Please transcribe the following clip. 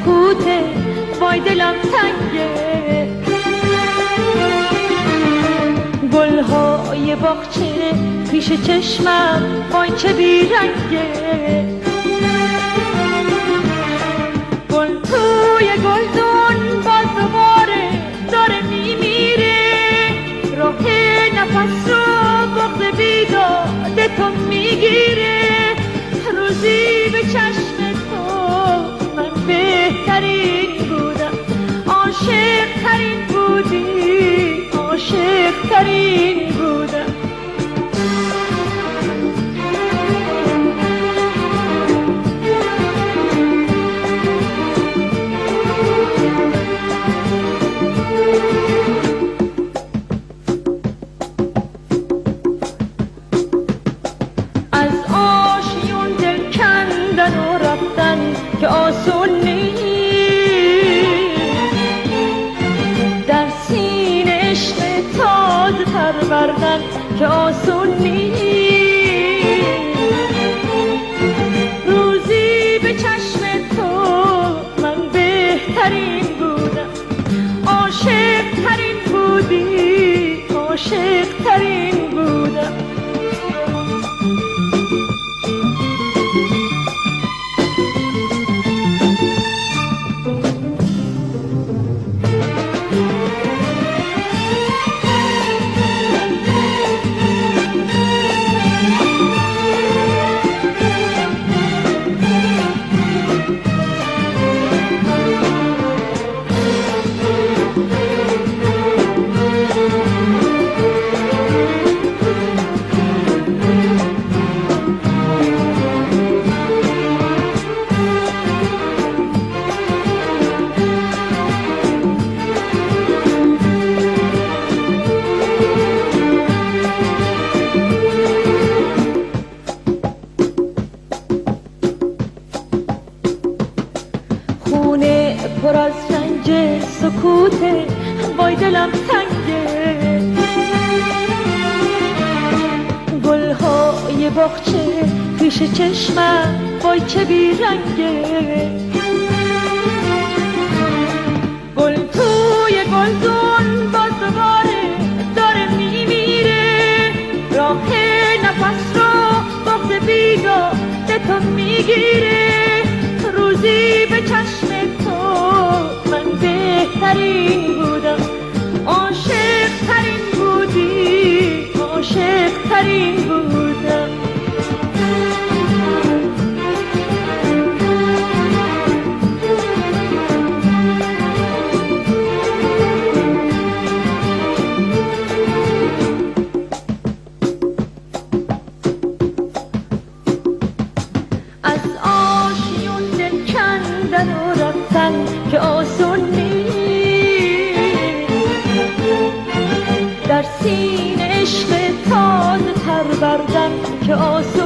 سکوته وای دلم تنگه، گلهای باغچه پیش چشمم وای چه بیرنگه، گل توی گلدون باز دوباره داره میمیره، راه نفس رو بغض بیداد تو میگیره، روزی به چشم تو من بهترین بودم، عاشق ترین بودی، عاشق ترین بودم. از آشیون دل کندن و رفتن که آسون نیست، در سینه عشق تازه تر بردن که آسون نیست، روزی به چشم تو من بهترین بودم، عاشق ترین بودی، عاشق ترین بودم. خونه پر از رنج سکوته وای دلم تنگه، گلهای باغچه پیش چشمم وای چه بیرنگه، گل توی گلدون باز دوباره داره میمیره، راه نفس رو بغض بیداد تو میگیره، روزی به چشم تو من بهترین بودم، عاشق ترین بودی، عاشق ترین بودم. از آشیون دل کندن و رفتن که آسون نیست، در سینه عشق تازه تر بردن که آسون